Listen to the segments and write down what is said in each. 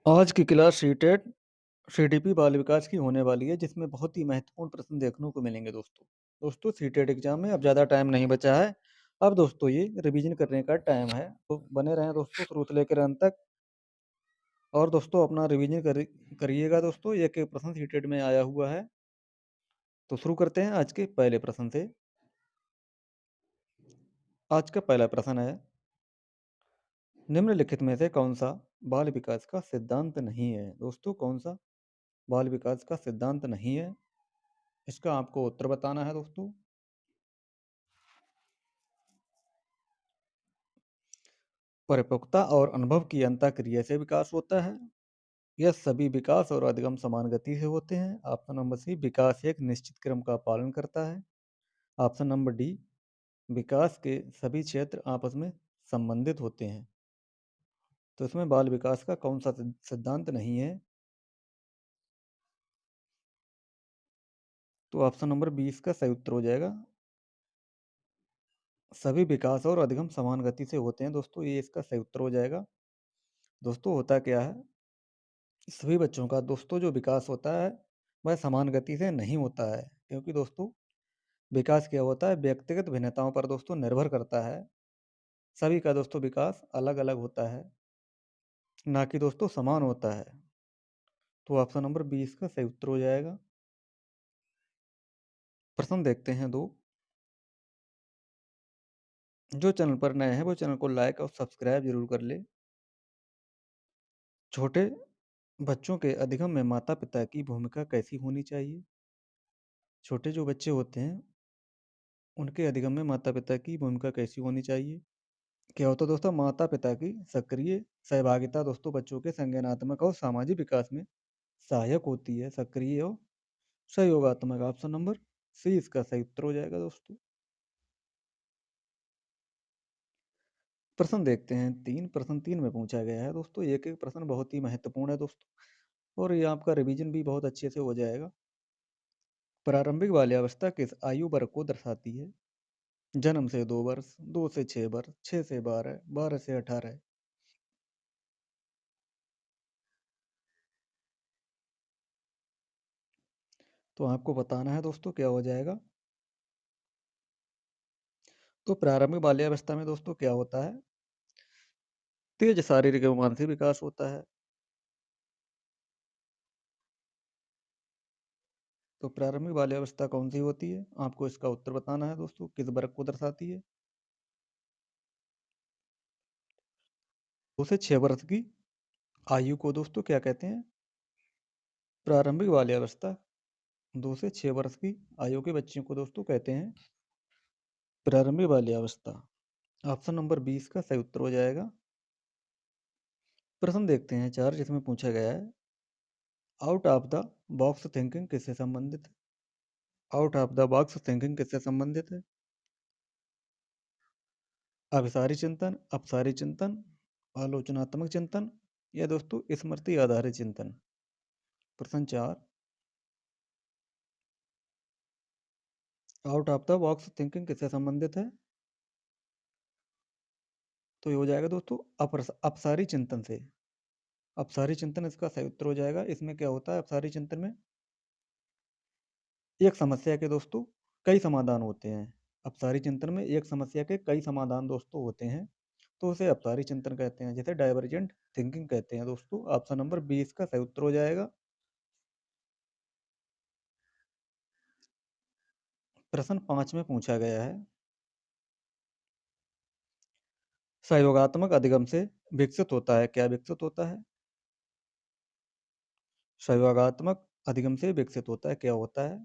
आज की class CTET CDP बाल विकास की होने वाली है, जिसमें बहुत ही महत्वपूर्ण प्रश्न देखने को मिलेंगे दोस्तों। दोस्तों सीटेट एग्जाम में अब ज़्यादा टाइम नहीं बचा है। अब दोस्तों ये रिवीजन करने का टाइम है, तो बने रहें दोस्तों शुरू से लेकर अंत तक। और दोस्तों अपना रिवीजन करिएगा दोस्तों, एक एक प्रश्न सीटेट में आया हुआ है। तो शुरू करते हैं आज के पहले प्रश्न से। आज का पहला प्रश्न है, निम्नलिखित में से कौन सा बाल विकास का सिद्धांत नहीं है। दोस्तों कौन सा बाल विकास का सिद्धांत नहीं है, इसका आपको उत्तर बताना है दोस्तों। परिपक्वता और अनुभव की अंतःक्रिया से विकास होता है। यह सभी विकास और अधिगम समान गति से होते हैं। ऑप्शन नंबर सी, विकास एक निश्चित क्रम का पालन करता है। ऑप्शन नंबर डी, विकास के सभी क्षेत्र आपस में संबंधित होते हैं। तो इसमें बाल विकास का कौन सा सिद्धांत नहीं है। तो ऑप्शन नंबर 20 का सही उत्तर हो जाएगा। सभी विकास और अधिगम समान गति से होते हैं दोस्तों, ये इसका सही उत्तर हो जाएगा। दोस्तों होता क्या है, सभी बच्चों का दोस्तों जो विकास होता है वह समान गति से नहीं होता है, क्योंकि दोस्तों विकास क्या होता है व्यक्तिगत भिन्नताओं पर दोस्तों निर्भर करता है। सभी का दोस्तों विकास अलग अलग होता है, ना कि दोस्तों समान होता है। तो ऑप्शन नंबर 20 का सही उत्तर हो जाएगा। प्रश्न देखते हैं दो। जो चैनल पर नए हैं वो चैनल को लाइक और सब्सक्राइब जरूर कर ले। छोटे बच्चों के अधिगम में माता पिता की भूमिका कैसी होनी चाहिए। छोटे जो बच्चे होते हैं उनके अधिगम में माता पिता की भूमिका कैसी होनी चाहिए। क्या होता है दोस्तों, माता पिता की सक्रिय सहभागिता दोस्तों बच्चों के संज्ञानात्मक और सामाजिक विकास में सहायक होती है। सक्रिय और सहयोगात्मक, ऑप्शन नंबर सी इसका सही उत्तर हो जाएगा दोस्तों। प्रश्न देखते हैं तीन। प्रश्न तीन में पूछा गया है दोस्तों, एक एक प्रश्न बहुत ही महत्वपूर्ण है दोस्तों, और ये आपका रिवीजन भी बहुत अच्छे से हो जाएगा। प्रारंभिक बाल्यावस्था किस आयु वर्ग को दर्शाती है। जन्म से 2 वर्ष, 2 से 6 वर्ष, 6 से 12, 12 से 18। तो आपको बताना है दोस्तों क्या हो जाएगा। तो प्रारंभिक बाल्यावस्था में दोस्तों क्या होता है, तेज शारीरिक एवं मानसिक विकास होता है। तो प्रारंभिक बाल्यावस्था कौन सी होती है, आपको इसका उत्तर बताना है दोस्तों, किस वर्ग को दर्शाती है। 2 से 6 वर्ष की आयु को दोस्तों क्या कहते हैं, प्रारंभिक बाल्यावस्था। 2 से 6 वर्ष की आयु के बच्चों को दोस्तों कहते हैं प्रारंभिक बाल्यावस्था। ऑप्शन नंबर 20 का सही उत्तर हो जाएगा। प्रश्न देखते हैं 4, जिसमें पूछा गया है, out of the box thinking किससे संबंधित है। Out of the box thinking किससे संबंधित है। अभिसारी चिंतन, अपसारी चिंतन, आलोचनात्मक चिंतन, या दोस्तों स्मृति आधारित चिंतन। प्रश्न 4, out of the box thinking किससे संबंधित है। तो ये हो जाएगा दोस्तों अपसारी चिंतन से। अपसारी चिंतन इसका सही उत्तर हो जाएगा। इसमें क्या होता है, अपसारी चिंतन में एक समस्या के दोस्तों कई समाधान होते हैं। अपसारी चिंतन में एक समस्या के कई समाधान दोस्तों होते हैं, तो उसे अपसारी चिंतन कहते हैं, जैसे डाइवर्जेंट थिंकिंग कहते हैं दोस्तों। ऑप्शन नंबर 20 का सही उत्तर हो जाएगा। प्रश्न 5 में पूछा गया है, सहयोगात्मक अधिगम से विकसित होता है, क्या विकसित होता है। सहयोगात्मक अधिगम से विकसित होता है, क्या होता है।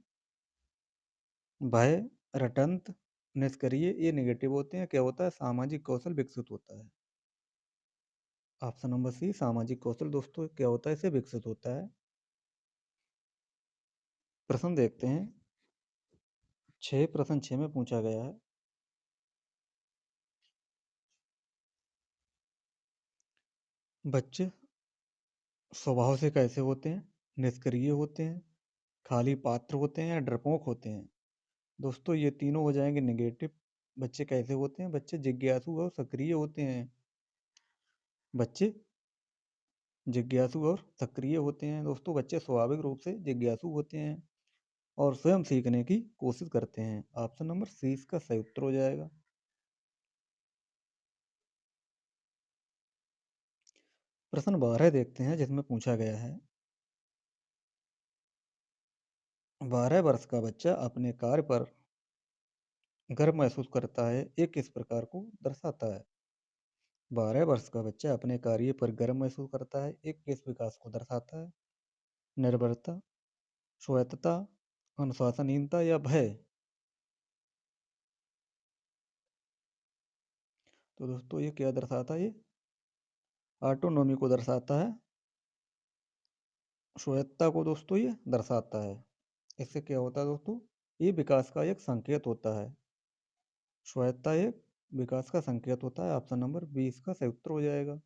भय, रटंत, निष्क्रिय, ये नेगेटिव होते हैं, क्या होता है, सामाजिक कौशल विकसित होता है। ऑप्शन नंबर सी, सामाजिक कौशल दोस्तों क्या होता है, इसे विकसित होता है। प्रश्न देखते हैं 6। प्रश्न 6 में पूछा गया है, बच्चे स्वभाव से कैसे होते हैं, निष्क्रिय होते हैं, खाली पात्र होते हैं, या डरपोक होते हैं। दोस्तों ये तीनों हो जाएंगे नेगेटिव। बच्चे कैसे होते हैं, बच्चे जिज्ञासु और सक्रिय होते हैं। बच्चे जिज्ञासु और सक्रिय होते हैं। दोस्तों बच्चे स्वाभाविक रूप से जिज्ञासु होते हैं और स्वयं सीखने की कोशिश करते हैं। ऑप्शन नंबर सी इसका सही उत्तर हो जाएगा। प्रश्न 12 देखते हैं जिसमें पूछा गया है 12 वर्ष का बच्चा अपने कार्य पर गर्व महसूस करता है, ये किस प्रकार को दर्शाता है? 12 वर्ष का बच्चा अपने कार्य पर गर्व महसूस करता है, एक किस विकास को दर्शाता है? निर्भरता, स्वायत्तता, अनुशासनहीनता या भय? तो दोस्तों ये क्या दर्शाता है? ये ऑटोनॉमी को दर्शाता है। स्वायत्तता को दोस्तों ये दर्शाता है। इससे क्या होता है दोस्तों? ये विकास का एक संकेत होता है। स्वायत्तता एक विकास का संकेत होता है। ऑप्शन नंबर बी इसका सही उत्तर हो जाएगा।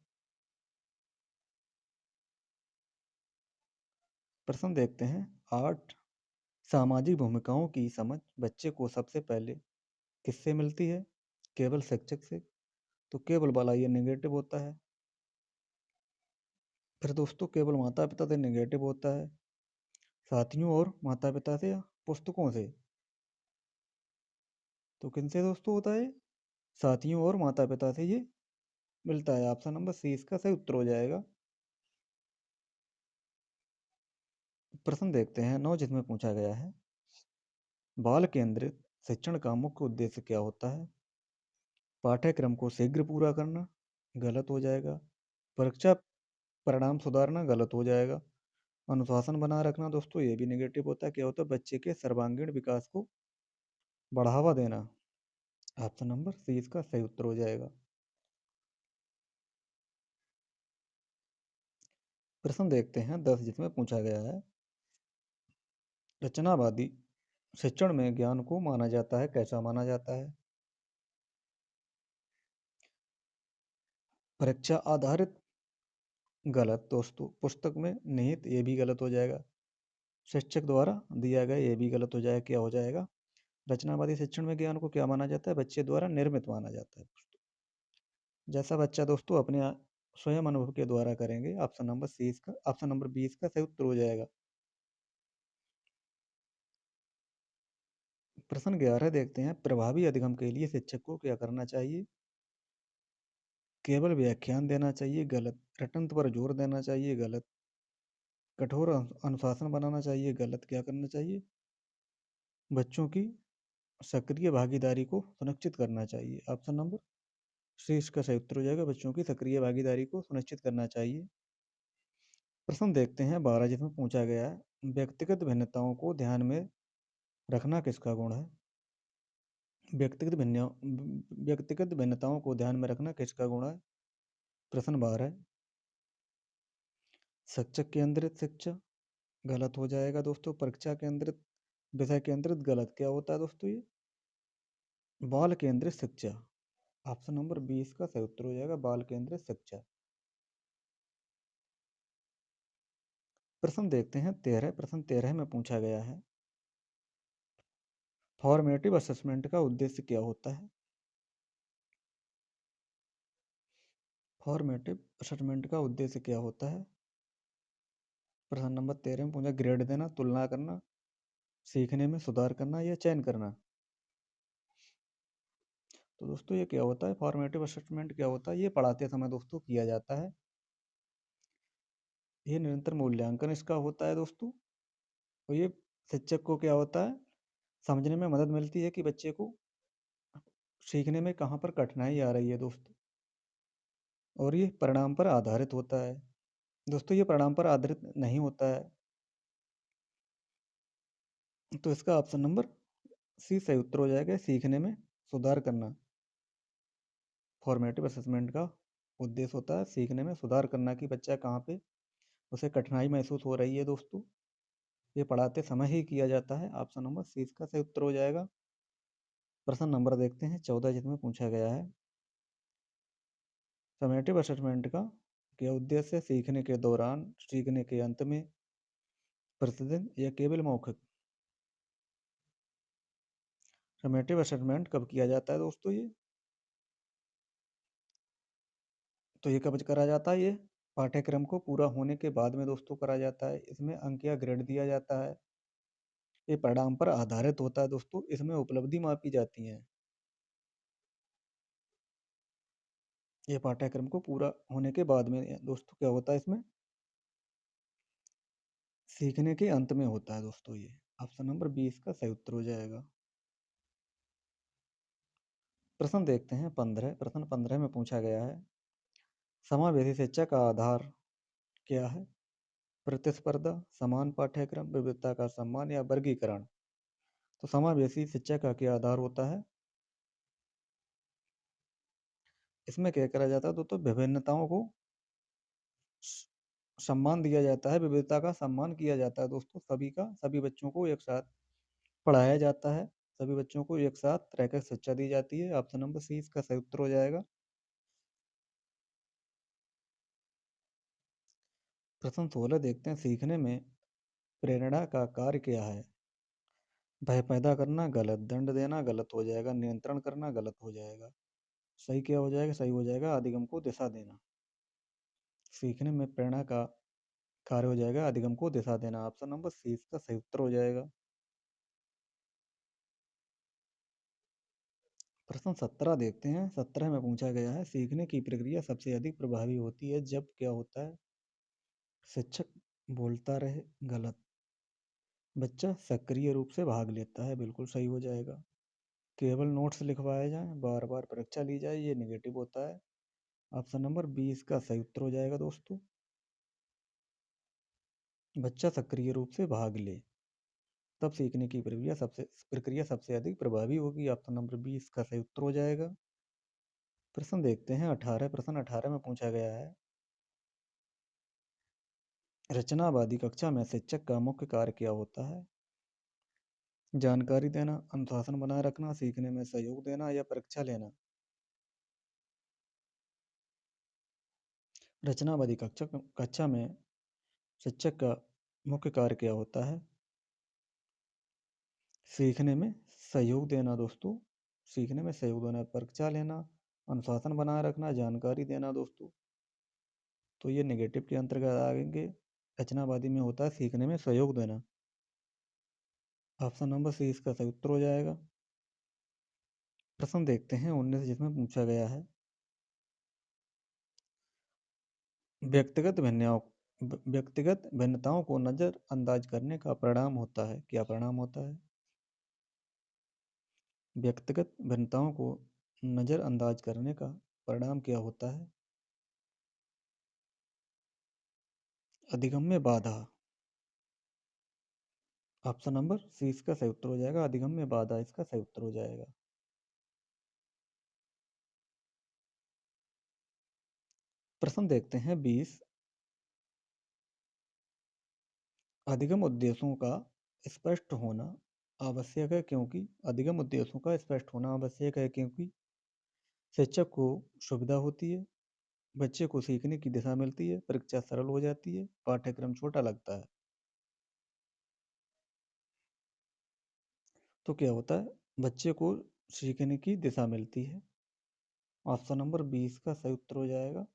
प्रश्न देखते हैं 8 सामाजिक भूमिकाओं की समझ बच्चे को सबसे पहले किससे मिलती है? केवल शिक्षक से? तो केवल वाला ये नेगेटिव होता है। फिर दोस्तों केवल माता पिता से नेगेटिव होता है, साथियों और माता पिता से या पुस्तकों से? तो किनसे दोस्तों होता है? साथियों और माता पिता से ये मिलता है। ऑप्शन नंबर सी इसका सही उत्तर हो जाएगा। प्रश्न देखते हैं 9 जिसमें पूछा गया है बाल केंद्रित शिक्षण का मुख्य उद्देश्य क्या होता है? पाठ्यक्रम को शीघ्र पूरा करना, गलत हो जाएगा। परीक्षा परिणाम सुधारना, गलत हो जाएगा। अनुशासन बनाए रखना दोस्तों ये भी नेगेटिव होता है। क्या होता है? बच्चे के सर्वांगीण विकास को बढ़ावा देना। ऑप्शन नंबर सी इसका सही उत्तर हो जाएगा। प्रश्न देखते हैं 10 जिसमें पूछा गया है रचनावादी शिक्षण में ज्ञान को माना जाता है, कैसा माना जाता है? परीक्षा आधारित, गलत दोस्तों। पुस्तक में निहित, ये भी गलत हो जाएगा। शिक्षक द्वारा दिया गया, ये भी गलत हो जाएगा। क्या हो जाएगा? रचनावादी शिक्षण में ज्ञान को क्या माना जाता है? बच्चे द्वारा निर्मित माना जाता है। जैसा बच्चा दोस्तों अपने स्वयं अनुभव के द्वारा करेंगे। ऑप्शन नंबर 20 का सही उत्तर हो जाएगा। प्रश्न 11 देखते हैं प्रभावी अधिगम के लिए शिक्षक को क्या करना चाहिए? केवल व्याख्यान देना चाहिए, गलत। रटंत पर जोर देना चाहिए, गलत। कठोर अनुशासन बनाना चाहिए, गलत। क्या करना चाहिए? बच्चों की सक्रिय भागीदारी को सुनिश्चित करना चाहिए। ऑप्शन नंबर सी इसका सही उत्तर हो जाएगा। बच्चों की सक्रिय भागीदारी को सुनिश्चित करना चाहिए। प्रश्न देखते हैं 12 जिसमें पूछा गया है व्यक्तिगत भिन्नताओं को ध्यान में रखना किसका गुण है? व्यक्तिगत भिन्नताओं को ध्यान में रखना किसका गुण है? प्रश्न 12 है। शिक्षक केंद्रित शिक्षा, गलत हो जाएगा दोस्तों। परीक्षा केंद्रित, विषय केंद्रित, गलत। क्या होता है दोस्तों? ये बाल केंद्रित शिक्षा। ऑप्शन नंबर 20 का सही उत्तर हो जाएगा, बाल केंद्रित शिक्षा। प्रश्न देखते हैं 13। प्रश्न 13 में पूछा गया है फॉर्मेटिव असेसमेंट का उद्देश्य क्या होता है? फॉर्मेटिव असेसमेंट का उद्देश्य क्या होता है? प्रश्न नंबर 13 में पूछा ग्रेड देना, तुलना करना, सीखने में सुधार करना या चयन करना। तो दोस्तों ये क्या होता है? फॉर्मेटिव असेसमेंट क्या होता है? ये पढ़ाते समय दोस्तों किया जाता है। ये निरंतर मूल्यांकन इसका होता है दोस्तों। और ये शिक्षक को क्या होता है? समझने में मदद मिलती है कि बच्चे को सीखने में कहाँ पर कठिनाई आ रही है दोस्तों। और ये परिणाम पर आधारित होता है। दोस्तों ये परिणाम पर आधारित नहीं होता है। तो इसका ऑप्शन नंबर सी सही उत्तर हो जाएगा, सीखने में सुधार करना। फॉर्मेटिव असेसमेंट का उद्देश्य होता है सीखने में सुधार करना कि बच्चा कहाँ पे उसे कठिनाई महसूस हो रही है दोस्तों। ये पढ़ाते समय ही किया जाता है। ऑप्शन नंबर सी इसका सही उत्तर हो जाएगा। प्रश्न नंबर देखते हैं 14 जिसमें पूछा गया है समेटिव असेसमेंट का क्या उद्देश्य है? सीखने के दौरान, सीखने के अंत में, प्रतिदिन या केवल मौखिक? समेटिव असेसमेंट कब किया जाता है दोस्तों? ये तो ये कब करा जाता है? ये पाठ्यक्रम को पूरा होने के बाद में दोस्तों करा जाता है। इसमें अंक या ग्रेड दिया जाता है। ये परिणाम पर आधारित होता है दोस्तों। इसमें उपलब्धि मापी जाती है। ये पाठ्यक्रम को पूरा होने के बाद में दोस्तों क्या होता है इसमें सीखने के अंत में होता है दोस्तों। ये ऑप्शन नंबर 20 का सही उत्तर हो जाएगा। प्रश्न देखते हैं 15। प्रश्न 15 में पूछा गया है समावेशी शिक्षा का आधार क्या है? प्रतिस्पर्धा, समान पाठ्यक्रम, विविधता का सम्मान या वर्गीकरण। तो समावेशी शिक्षा का क्या आधार होता है? इसमें क्या करा जाता है दोस्तों विभिन्नताओं को सम्मान दिया जाता है, विविधता का सम्मान किया जाता है दोस्तों। सभी बच्चों को एक साथ पढ़ाया जाता है। सभी बच्चों को एक साथ रहकर शिक्षा दी जाती है। ऑप्शन नंबर सी इसका सही उत्तर हो जाएगा। प्रश्न 16 देखते हैं सीखने में प्रेरणा का कार्य क्या है? भय पैदा करना गलत, दंड देना गलत हो जाएगा, नियंत्रण करना गलत हो जाएगा। सही क्या हो जाएगा? सही हो जाएगा अधिगम को दिशा देना। सीखने में प्रेरणा का कार्य हो जाएगा अधिगम को दिशा देना। ऑप्शन नंबर सी इसका सही उत्तर हो जाएगा। प्रश्न 17 देखते हैं। 17 में पूछा गया है सीखने की प्रक्रिया सबसे अधिक प्रभावी होती है जब क्या होता है? शिक्षक बोलता रहे गलत, बच्चा सक्रिय रूप से भाग लेता है बिल्कुल सही हो जाएगा। केवल नोट्स लिखवाए जाएं, बार बार परीक्षा ली जाए, ये निगेटिव होता है। ऑप्शन नंबर 20 का सही उत्तर हो जाएगा दोस्तों। बच्चा सक्रिय रूप से भाग ले तब सीखने की प्रक्रिया सबसे अधिक प्रभावी होगी। ऑप्शन नंबर 20 का सही उत्तर हो जाएगा। प्रश्न देखते हैं 18। प्रश्न 18 में पूछा गया है रचनावादी कक्षा में शिक्षक का मुख्य कार्य क्या होता है? जानकारी देना, अनुशासन बनाए रखना, सीखने में सहयोग देना या परीक्षा लेना। रचनावादी कक्षा में शिक्षक का मुख्य कार्य क्या होता है? सीखने में सहयोग देना दोस्तों। सीखने में सहयोग देना, परीक्षा लेना, अनुशासन बनाए रखना, जानकारी देना दोस्तों। तो ये नेगेटिव के अंतर्गत आएंगे। रचनावादी में होता है सीखने में सहयोग देना। ऑप्शन नंबर सी इसका सही उत्तर हो जाएगा। प्रश्न देखते हैं 19 जिसमें पूछा गया है व्यक्तिगत भिन्नताओं व्यक्तिगत भिन्नताओं को नजरअंदाज करने का परिणाम होता है। क्या परिणाम होता है? व्यक्तिगत भिन्नताओं को नजरअंदाज करने का परिणाम क्या होता है? अधिगम में बाधा। ऑप्शन नंबर सी इसका सही उत्तर हो जाएगा। अधिगम में बाधा इसका सही उत्तर हो जाएगा। प्रश्न देखते हैं 20। अधिगम उद्देश्यों का स्पष्ट होना आवश्यक है क्योंकि अधिगम उद्देश्यों का स्पष्ट होना आवश्यक है क्योंकि शिक्षक को सुविधा होती है, बच्चे को सीखने की दिशा मिलती है, परीक्षा सरल हो जाती है, पाठ्यक्रम छोटा लगता है। तो क्या होता है? बच्चे को सीखने की दिशा मिलती है। ऑप्शन नंबर 20 का सही उत्तर हो जाएगा।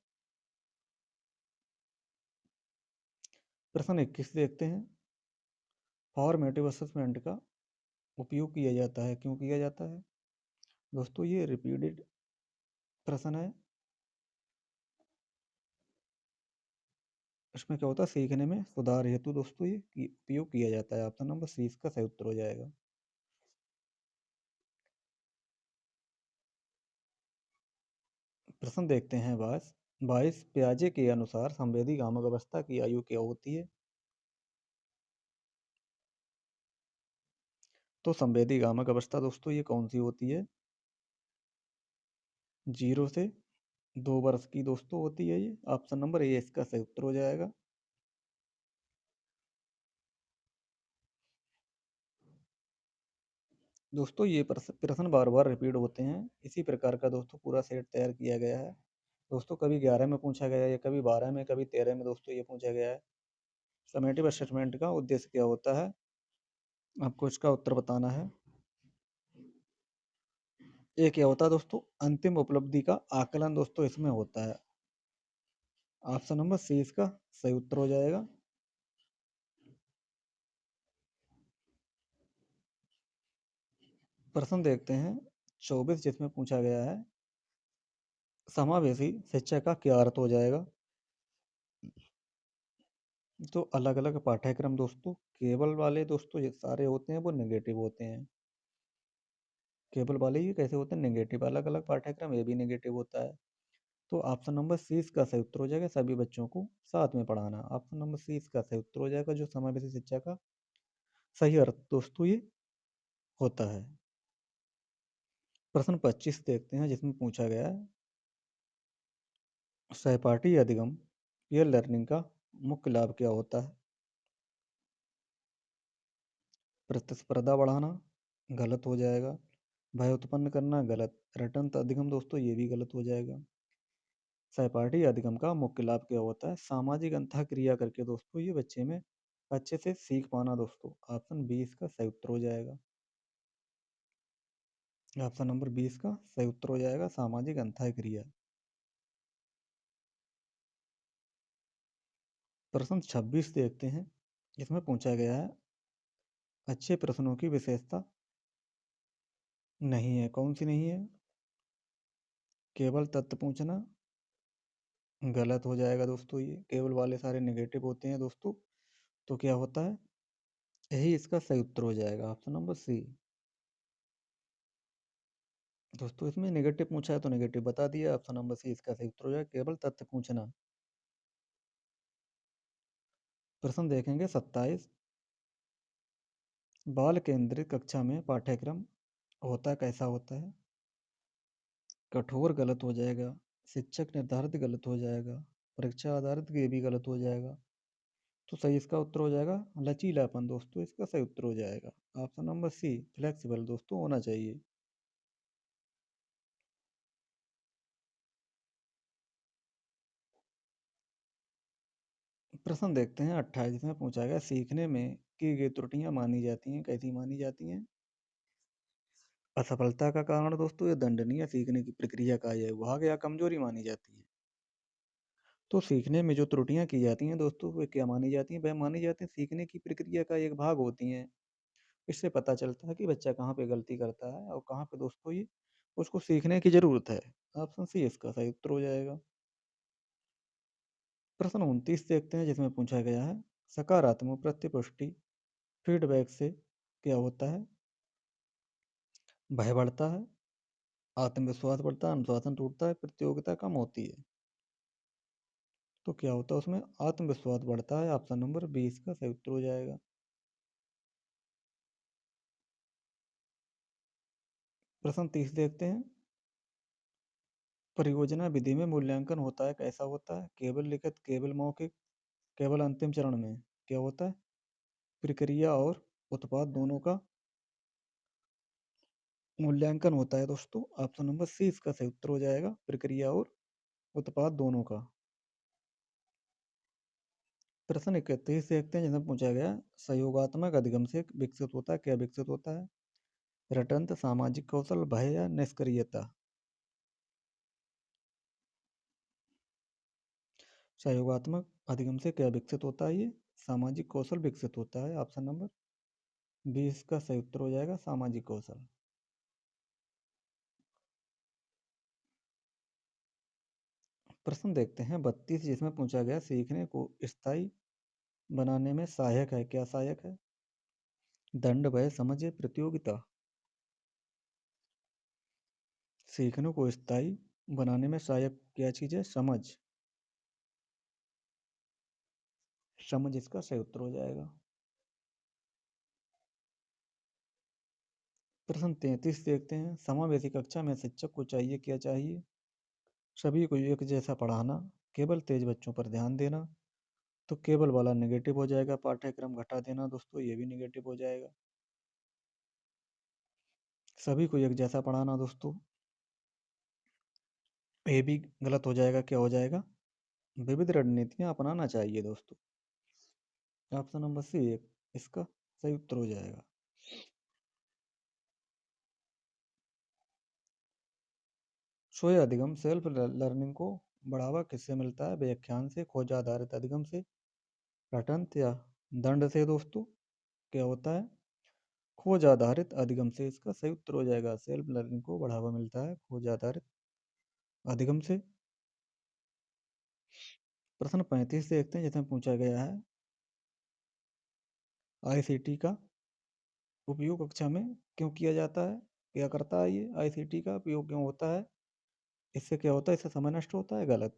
प्रश्न 21 देखते हैं फॉर्मेटिव असेसमेंट का उपयोग किया जाता है, क्यों किया जाता है? दोस्तों ये रिपीटेड प्रश्न है। इसमें क्या होता है सीखने में सुधार हेतु दोस्तों ये उपयोग किया जाता है। ऑप्शन नंबर सी इसका सही उत्तर हो जाएगा। प्रश्न देखते हैं 22 प्याजे के अनुसार संवेदी कामक अवस्था की आयु क्या होती है? तो संवेदी कामक अवस्था दोस्तों ये कौन सी होती है? 0 से 2 वर्ष की दोस्तों होती है ये। ऑप्शन नंबर ए इसका सही उत्तर हो जाएगा। दोस्तों ये प्रश्न बार बार रिपीट होते हैं। इसी प्रकार का दोस्तों पूरा सेट तैयार किया गया है। दोस्तों कभी 11 में पूछा गया है, कभी 12 में, कभी 13 में दोस्तों ये पूछा गया है समेटिव असेसमेंट का उद्देश्य क्या होता है? आपको इसका उत्तर बताना है। ये क्या होता है दोस्तों? अंतिम उपलब्धि का आकलन दोस्तों इसमें होता है। ऑप्शन नंबर सी इसका सही उत्तर हो जाएगा। प्रश्न देखते हैं 24, जिसमें पूछा गया है समावेशी शिक्षा का क्या अर्थ हो जाएगा। तो अलग अलग पाठ्यक्रम दोस्तों, केवल वाले दोस्तों ये सारे होते हैं वो नेगेटिव होते हैं। केवल वाले ही कैसे होते हैं, नेगेटिव। अलग अलग पाठ्यक्रम ये भी नेगेटिव होता है। तो ऑप्शन नंबर सी इसका सही उत्तर हो जाएगा, सभी बच्चों को साथ में पढ़ाना। ऑप्शन नंबर सी इसका सही उत्तर हो जाएगा, जो समावेशी शिक्षा का सही अर्थ दोस्तों ये होता है। प्रश्न 25 देखते हैं, जिसमें पूछा गया है सहपाठी अधिगम पीयर लर्निंग का मुख्य लाभ क्या होता है। प्रतिस्पर्धा बढ़ाना, गलत हो जाएगा। भय उत्पन्न करना, गलत। रटंत अधिगम दोस्तों ये भी गलत हो जाएगा। सहपाठी अधिगम का मुख्य लाभ क्या होता है, सामाजिक अंतः क्रिया करके दोस्तों ये बच्चे में अच्छे से सीख पाना दोस्तों। ऑप्शन 20 का सही उत्तर हो जाएगा। ऑप्शन नंबर 20 का सही उत्तर हो जाएगा, सामाजिक अंतः क्रिया। प्रश्न 26 देखते हैं, इसमें पूछा गया है अच्छे प्रश्नों की विशेषता नहीं है। कौन सी नहीं है, केवल तथ्य पूछना, गलत हो जाएगा दोस्तों। ये केवल वाले सारे नेगेटिव होते हैं दोस्तों। तो क्या होता है, यही इसका सही उत्तर हो जाएगा, ऑप्शन नंबर सी। दोस्तों इसमें नेगेटिव पूछा है तो नेगेटिव बता दिया, ऑप्शन नंबर सी इसका सही उत्तर हो जाएगा, केवल तथ्य पूछना। प्रश्न देखेंगे 27, बाल केंद्रित कक्षा में पाठ्यक्रम होता कैसा होता है। कठोर गलत हो जाएगा। शिक्षक निर्धारित गलत हो जाएगा। परीक्षा आधारित ये भी गलत हो जाएगा। तो सही इसका उत्तर हो जाएगा लचीलापन दोस्तों, इसका सही उत्तर हो जाएगा ऑप्शन नंबर सी फ्लेक्सिबल दोस्तों होना चाहिए। प्रश्न देखते हैं 28 में पूछा गया सीखने में की गई त्रुटियां मानी जाती हैं, कैसी मानी जाती हैं। असफलता का कारण दोस्तों ये दंडनीय सीखने की प्रक्रिया का यह भाग या कमजोरी मानी जाती है। तो सीखने में जो त्रुटियां की जाती हैं दोस्तों वे क्या मानी जाती हैं, वह मानी जाती हैं सीखने की प्रक्रिया का एक भाग होती हैं। इससे पता चलता है कि बच्चा कहाँ पे गलती करता है और कहाँ पे दोस्तों ये उसको सीखने की जरूरत है। ऑप्शन सी इसका सही उत्तर हो जाएगा। प्रश्न 29 देखते हैं, जिसमें पूछा गया है सकारात्मक प्रतिपुष्टि फीडबैक से क्या होता है। भय बढ़ता है, आत्मविश्वास बढ़ता है, अनुशासन टूटता है, प्रतियोगिता कम होती है। तो क्या होता है उसमें, आत्मविश्वास बढ़ता है। ऑप्शन नंबर 20 का सही उत्तर हो जाएगा। प्रश्न 30 देखते हैं, परियोजना विधि में मूल्यांकन होता है कैसा होता है। केवल लिखित, केवल मौखिक, केवल अंतिम चरण में क्या होता है। प्रक्रिया और उत्पाद दोनों का मूल्यांकन होता है दोस्तों। ऑप्शन नंबर सी इसका सही उत्तर हो जाएगा, प्रक्रिया और उत्पाद दोनों का। प्रश्न 31 देखते हैं, जिसमें पूछा गया सहयोगात्मक अधिगम से विकसित होता है, क्या विकसित होता है। रटंत, सामाजिक कौशल, भय या निष्क्रियता। सहयोगात्मक अधिगम से क्या विकसित होता है, ये सामाजिक कौशल विकसित होता है। ऑप्शन नंबर 20 का सही उत्तर हो जाएगा, सामाजिक कौशल। प्रश्न देखते हैं 32, जिसमें पूछा गया सीखने को स्थायी बनाने में सहायक है, क्या सहायक है। दंड, भय, समझ, प्रतियोगिता। सीखने को स्थायी बनाने में सहायक क्या चीज़ है, समझ। समझ इसका सही उत्तर हो जाएगा। प्रश्न 33 देखते हैं, समावेशी कक्षा में शिक्षक को चाहिए क्या चाहिए। सभी को एक जैसा पढ़ाना, केवल तेज बच्चों पर ध्यान देना। तो केवल वाला नेगेटिव हो जाएगा, पाठ्यक्रम घटा देना दोस्तों ये भी नेगेटिव हो जाएगा। सभी को एक जैसा पढ़ाना दोस्तों ये भी गलत हो जाएगा, क्या हो जाएगा, विविध रणनीतियां अपनाना चाहिए दोस्तों। ऑप्शन नंबर सी एक इसका सही उत्तर हो जाएगा। स्वयं अधिगम सेल्फ लर्निंग को बढ़ावा किससे मिलता है? व्याख्यान से, खोज आधारित अधिगम से, रटंत या दंड से दोस्तों? क्या होता है? खोज आधारित अधिगम से। इसका सही उत्तर हो जाएगा, सेल्फ लर्निंग को बढ़ावा मिलता है खोज आधारित अधिगम से। प्रश्न 35 देखते हैं, जिसमें पूछा गया है आईसीटी का उपयोग कक्षा में क्यों किया जाता है? क्या करता है ये? आईसीटी का उपयोग क्यों होता है? इससे क्या होता है? इससे समय नष्ट होता है, गलत।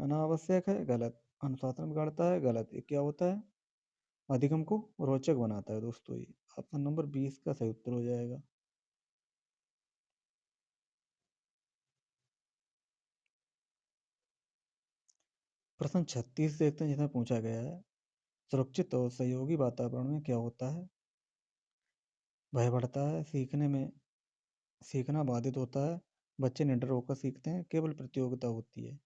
अनावश्यक है, गलत। अनुशासन बिगाड़ता है, गलत। ये क्या होता है? अधिगम को रोचक बनाता है दोस्तों। ये ऑप्शन नंबर 20 का सही उत्तर हो जाएगा। प्रश्न 36 देखते हैं, जिसमें पूछा गया है सुरक्षित और सहयोगी वातावरण में क्या होता है? भय बढ़ता है, सीखना बाधित होता है, बच्चे निडर होकर सीखते हैं, केवल प्रतियोगिता होती है।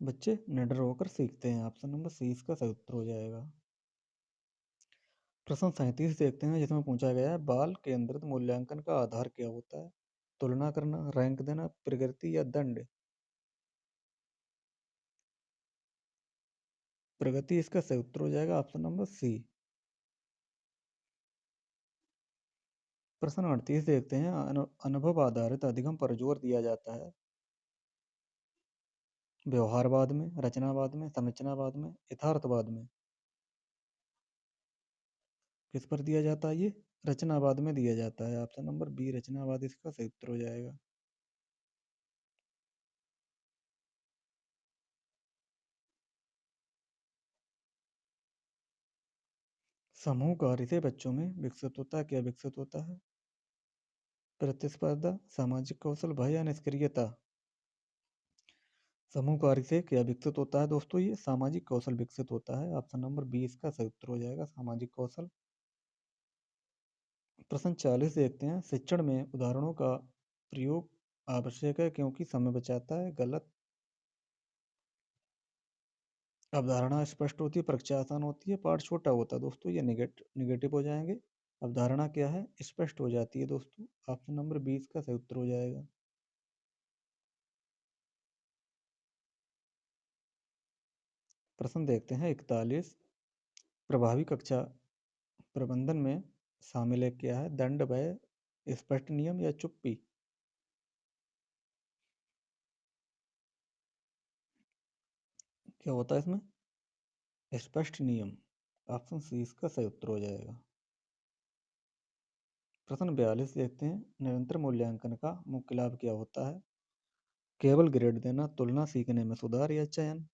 बच्चे निडर होकर सीखते हैं। ऑप्शन नंबर सी इसका सही उत्तर हो जाएगा। प्रश्न 37 देखते हैं, जिसमें पूछा गया है बाल केंद्रित मूल्यांकन का आधार क्या होता है? तुलना करना, रैंक देना, प्रगति या दंड? प्रगति इसका सही उत्तर हो जाएगा, ऑप्शन नंबर सी। प्रश्न 38 देखते हैं, अनुभव आधारित अधिगम पर जोर दिया जाता है व्यवहारवाद में, रचनावाद में, संरचनावाद में, यथार्थवाद में? किस पर दिया जाता है ये? रचनावाद में दिया जाता है। ऑप्शन नंबर बी रचनावाद इसका सही उत्तर हो जाएगा। समूह कार्य से बच्चों में विकसित होता है, क्या विकसित होता है? प्रतिस्पर्धा, सामाजिक कौशल, भय या निष्क्रियता? समूह कार्य से क्या विकसित होता है दोस्तों? ये सामाजिक कौशल विकसित होता है। ऑप्शन नंबर बी इसका सही उत्तर हो जाएगा, सामाजिक कौशल। प्रश्न 40 देखते हैं, शिक्षण में उदाहरणों का प्रयोग आवश्यक है क्योंकि समय बचाता है, गलत। अवधारणा स्पष्ट होती है, परीक्षा आसान होती है, पाठ छोटा होता है दोस्तों। ये निगेटिव हो जाएंगे। अवधारणा क्या है? स्पष्ट हो जाती है दोस्तों। ऑप्शन नंबर 20 का सही उत्तर हो जाएगा। प्रश्न देखते हैं 41, प्रभावी कक्षा प्रबंधन में शामिल है क्या है? दंड, भय, स्पष्ट नियम या चुप्पी? क्या होता है इसमें? स्पष्ट नियम। ऑप्शन सी इसका सही उत्तर हो जाएगा। प्रश्न 42 देखते हैं, निरंतर मूल्यांकन का मुख्य लाभ क्या होता है? केवल ग्रेड देना, तुलना, सीखने में सुधार या चयन?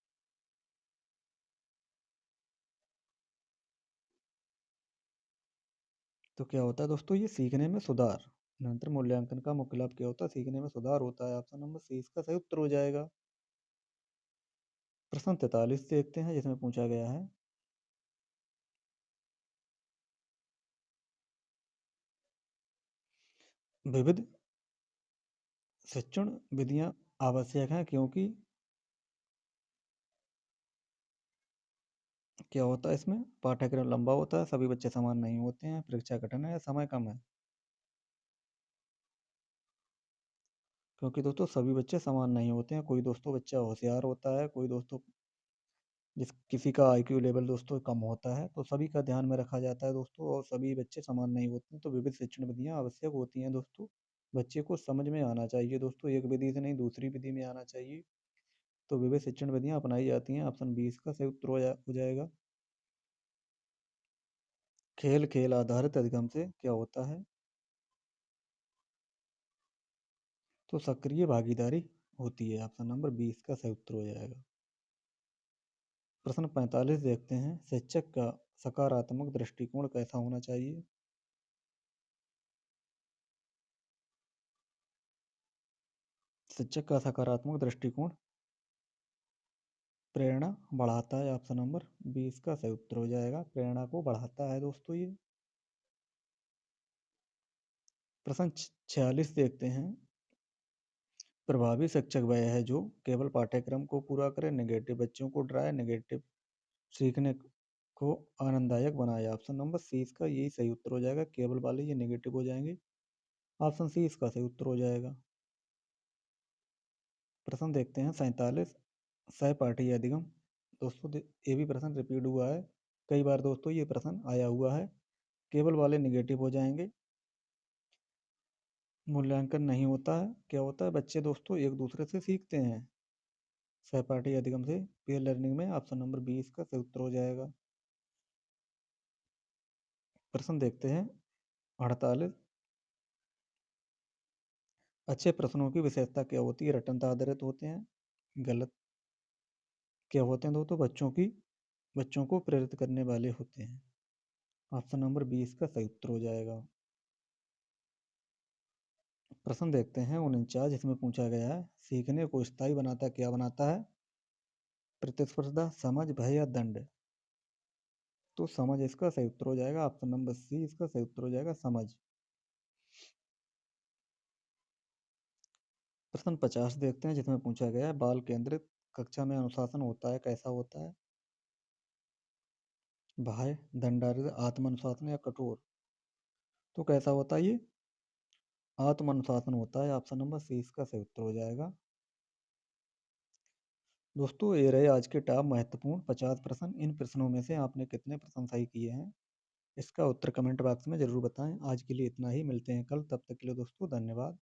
तो क्या होता है दोस्तों? ये सीखने में सुधार। निरंतर मूल्यांकन का मुख्य लाभ क्या होता है? सीखने में सुधार होता है। ऑप्शन नंबर सी इसका सही उत्तर हो जाएगा। प्रश्न 43 देखते हैं, जिसमें पूछा गया है विविध शिक्षण विधियां आवश्यक हैं क्योंकि? क्या होता है इसमें? पाठ्यक्रम लंबा होता है, सभी बच्चे समान नहीं होते हैं, परीक्षा कठिन है या समय कम है? क्योंकि दोस्तों सभी बच्चे समान नहीं होते हैं, कोई दोस्तों बच्चा होशियार होता है, कोई दोस्तों जिस किसी का आईक्यू लेवल दोस्तों कम होता है, तो सभी का ध्यान में रखा जाता है दोस्तों, और सभी बच्चे समान नहीं होते हैं, तो विविध शिक्षण विधियां आवश्यक होती हैं दोस्तों। बच्चे को समझ में आना चाहिए दोस्तों, एक विधि से नहीं दूसरी विधि में आना चाहिए, तो विविध शिक्षण विधियां अपनाई जाती हैं। ऑप्शन 20 का सही उत्तर हो जाएगा। खेल खेल आधारित अधिगम से क्या होता है? तो सक्रिय भागीदारी होती है। ऑप्शन नंबर 20 का सही उत्तर हो जाएगा। प्रश्न 45 देखते हैं, शिक्षक का सकारात्मक दृष्टिकोण कैसा होना चाहिए? शिक्षक का सकारात्मक दृष्टिकोण प्रेरणा बढ़ाता है। ऑप्शन नंबर 20 का सही उत्तर हो जाएगा, प्रेरणा को बढ़ाता है दोस्तों ये। प्रश्न 46 देखते हैं, प्रभावी शिक्षक वह है जो केवल पाठ्यक्रम को पूरा करे, नेगेटिव बच्चों को डराए, नेगेटिव सीखने को आनंददायक बनाया। ऑप्शन नंबर सी इसका यही सही उत्तर हो जाएगा। केवल वाले ये नेगेटिव हो जाएंगे। ऑप्शन सी इसका सही उत्तर हो जाएगा। प्रश्न देखते हैं 47, सहपाठी अधिगम। दोस्तों ये भी प्रश्न रिपीट हुआ है कई बार दोस्तों, ये प्रश्न आया हुआ है। केवल वाले निगेटिव हो जाएंगे। मूल्यांकन नहीं होता है। क्या होता है? बच्चे दोस्तों एक दूसरे से सीखते हैं सहपाठी अधिगम से, पीयर लर्निंग में। ऑप्शन नंबर बी इसका सही उत्तर हो जाएगा। प्रश्न देखते हैं 48, अच्छे प्रश्नों की विशेषता क्या होती है? रटनता आधारित होते हैं। गलत। क्या होते हैं दोस्तों? बच्चों को प्रेरित करने वाले होते हैं। ऑप्शन नंबर बी इसका सही उत्तर हो जाएगा। प्रश्न देखते हैं 49, इसमें पूछा गया है सीखने को स्थायी बनाता क्या बनाता है? प्रतिस्पर्धा, समझ, भय या दंड। तो समझ इसका सही उत्तर हो जाएगा। ऑप्शन नंबर सी इसका सही उत्तर हो जाएगा, समझ। प्रश्न 50 देखते हैं, जिसमें पूछा गया है बाल केंद्रित कक्षा में अनुशासन होता है, कैसा होता है? बाह्य, दंडात्मक, आत्म अनुशासन या कठोर। तो कैसा होता है ये? आत्म अनुशासन होता है। ऑप्शन नंबर सी इसका सही उत्तर हो जाएगा। दोस्तों ये रहे आज के टॉप महत्वपूर्ण 50 प्रश्न। इन प्रश्नों में से आपने कितने प्रश्न सही किए हैं, इसका उत्तर कमेंट बॉक्स में जरूर बताएं। आज के लिए इतना ही, मिलते हैं कल, तब तक के लिए दोस्तों धन्यवाद।